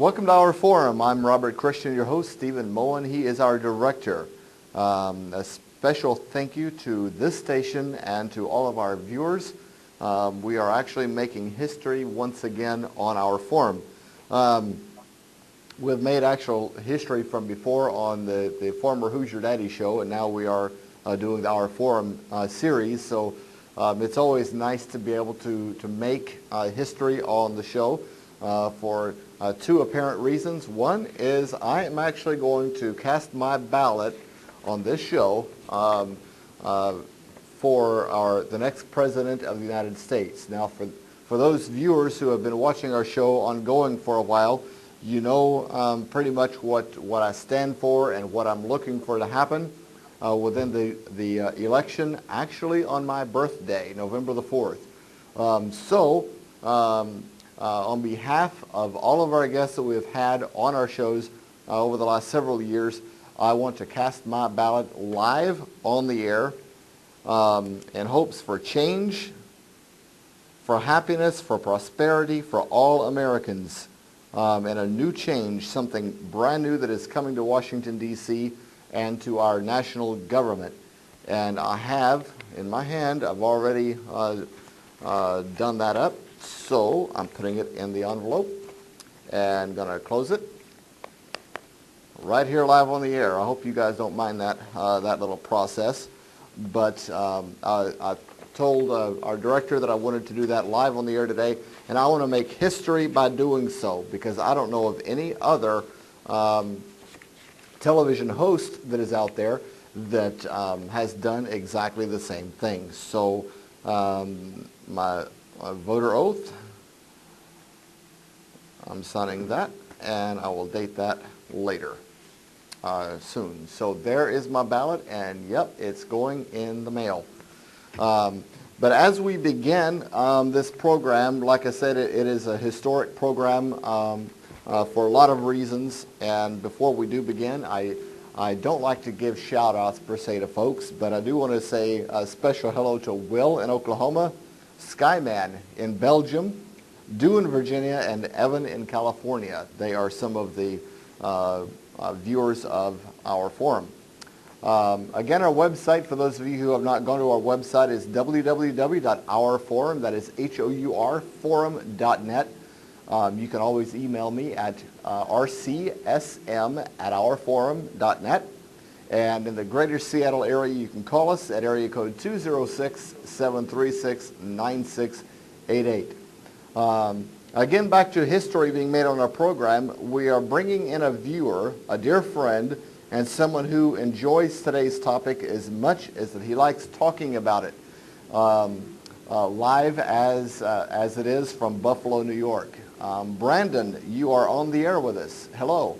Welcome to our forum. I'm Robert Christian, your host. Stephen Moen, he is our director. A special thank you to this station and to all of our viewers. We are actually making history once again on our forum. We've made actual history from before on the former Who's Your Daddy show, and now we are doing our forum series. So it's always nice to be able to make history on the show for two apparent reasons. One is I am actually going to cast my ballot on this show for the next president of the United States. Now, for those viewers who have been watching our show ongoing for a while, you know pretty much what I stand for and what I'm looking for to happen within the election, actually on my birthday, November the 4th. On behalf of all of our guests that we've had on our shows over the last several years, I want to cast my ballot live on the air in hopes for change, for happiness, for prosperity, for all Americans, and a new change, something brand new that is coming to Washington, D.C. and to our national government. And I have, in my hand, I've already done that up. So I'm putting it in the envelope and going to close it right here live on the air. I hope you guys don't mind that little process. But I told our director that I wanted to do that live on the air today, and I want to make history by doing so because I don't know of any other television host that is out there that has done exactly the same thing. So my voter oath, I'm signing that, and I will date that later, soon. So there is my ballot, and yep, it's going in the mail. But as we begin this program, like I said, it is a historic program for a lot of reasons. And before we do begin, I don't like to give shout-outs per se to folks, but I do want to say a special hello to Will in Oklahoma, Skyman in Belgium, Dew in Virginia, and Evan in California. They are some of the viewers of our forum. Again, our website, for those of you who have not gone to our website, is www.ourforum, that is HOUR forum.net. You can always email me at rcsm@ourforum.net. And in the greater Seattle area, you can call us at area code 206-736-9688. Again, back to history being made on our program, we are bringing in a viewer, a dear friend, and someone who enjoys today's topic as much as that he likes talking about it, live as it is from Buffalo, New York. Brandon, you are on the air with us. Hello.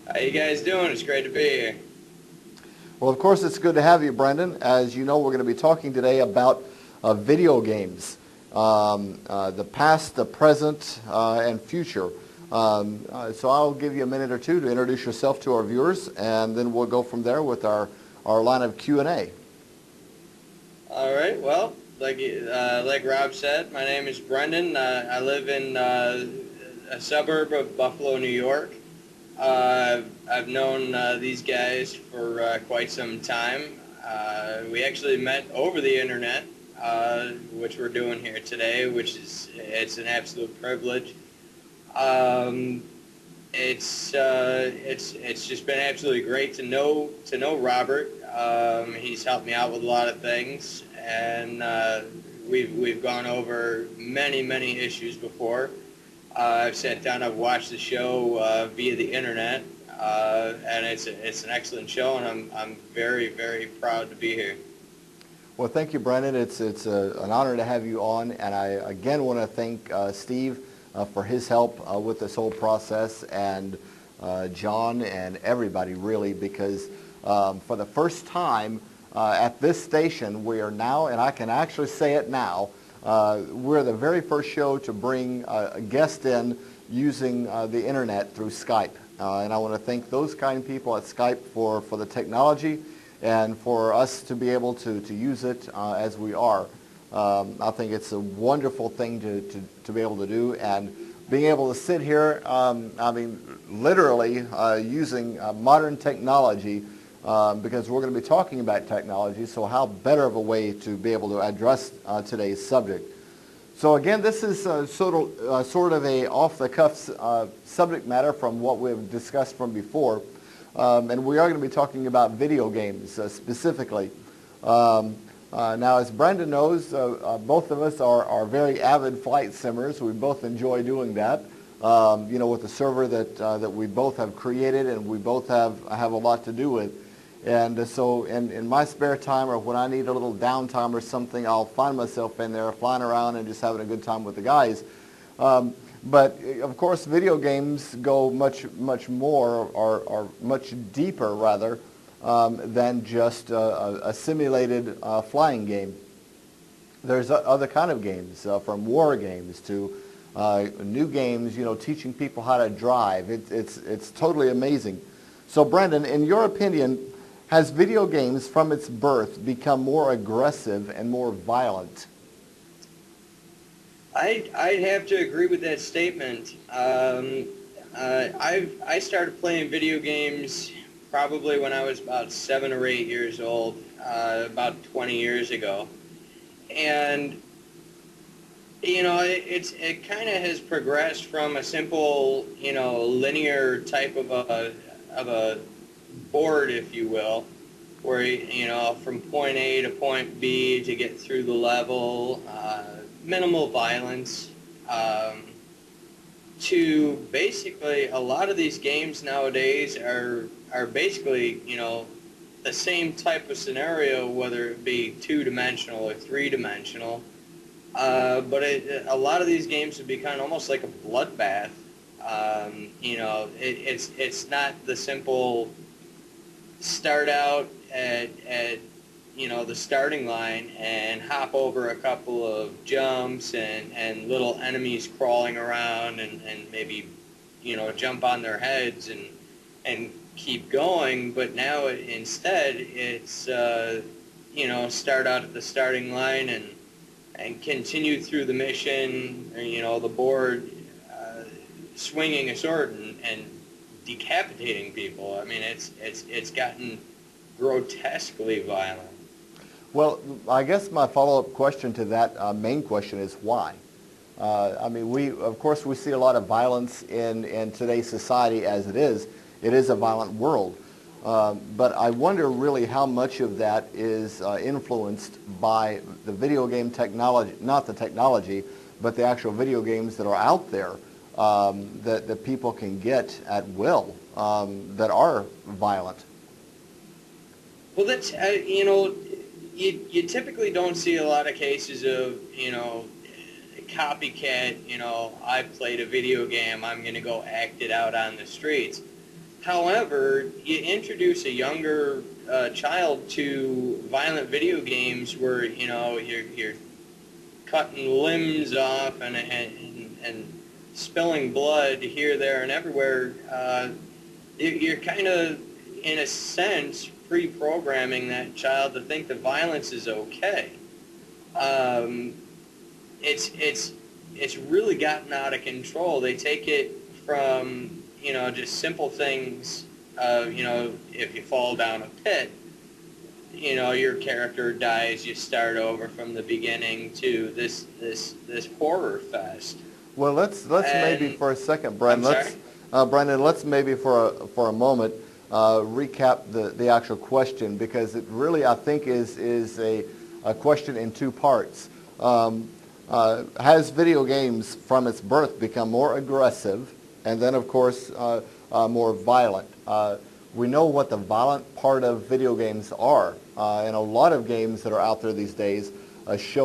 How you guys doing? It's great to be here. Well, of course, it's good to have you, Brendan. As you know, we're going to be talking today about video games, the past, the present, and future. So I'll give you a minute or two to introduce yourself to our viewers, and then we'll go from there with our line of Q&A. All right. Well, like Rob said, my name is Brendan. I live in a suburb of Buffalo, New York. I've known these guys for quite some time. We actually met over the internet, which we're doing here today, it's an absolute privilege. It's just been absolutely great to know Robert. He's helped me out with a lot of things, and we've gone over many issues before. I've sat down, I've watched the show via the internet, and it's an excellent show, and I'm very proud to be here. Well, thank you, Brendan. It's an honor to have you on, and I again want to thank Steve for his help with this whole process, and John and everybody really, because for the first time at this station, we are now, and I can actually say it now, we're the very first show to bring a guest in using the internet through Skype. And I want to thank those kind people at Skype for the technology and for us to be able to use it as we are. I think it's a wonderful thing to be able to do. And being able to sit here, I mean, literally using modern technology, because we're going to be talking about technology, so how better of a way to be able to address today's subject. So again, this is sort of a off-the-cuff subject matter from what we've discussed from before, and we are going to be talking about video games specifically. Now, as Brendan knows, both of us are very avid flight simmers. We both enjoy doing that. You know, with the server that we both have created and we both have a lot to do with. And so in my spare time, or when I need a little downtime or something, I'll find myself in there flying around and just having a good time with the guys. But of course, video games go much more, or much deeper rather, than just a simulated flying game. There's other kind of games, from war games to new games, you know, teaching people how to drive. It's totally amazing. So Brendan, in your opinion, has video games from its birth become more aggressive and more violent? I'd have to agree with that statement. I started playing video games probably when I was about 7 or 8 years old, about 20 years ago. And, you know, it kind of has progressed from a simple, you know, linear type of a board, if you will, where, you know, from point A to point B to get through the level, minimal violence, to basically a lot of these games nowadays are basically, you know, the same type of scenario, whether it be two-dimensional or three-dimensional. But a lot of these games have become almost like a bloodbath. You know, it's not the simple start out at you know, the starting line and hop over a couple of jumps and little enemies crawling around and maybe, you know, jump on their heads and keep going. But now instead it's, you know, start out at the starting line and continue through the mission, you know, the board, swinging a sword and decapitating people. I mean, it's gotten grotesquely violent. Well, I guess my follow-up question to that main question is why? I mean, of course, we see a lot of violence in today's society as it is. It is a violent world. But I wonder really how much of that is influenced by the video game technology, not the technology, but the actual video games that are out there that people can get at will that are violent. Well, that's, you know, you typically don't see a lot of cases of, you know, copycat, you know, I played a video game, I'm going to go act it out on the streets. However, you introduce a younger child to violent video games where, you know, you're cutting limbs off and spilling blood here, there, and everywhere. You're kind of, in a sense, pre-programming that child to think the violence is okay. It's really gotten out of control. They take it from, you know, just simple things. You know, if you fall down a pit, you know, your character dies. You start over from the beginning to this horror fest. Well, let's maybe for a second, Brendan. Brendan, let's maybe for a moment recap the actual question, because it really, I think, is a question in two parts. Has video games from its birth become more aggressive, and then of course more violent? We know what the violent part of video games are, and a lot of games that are out there these days show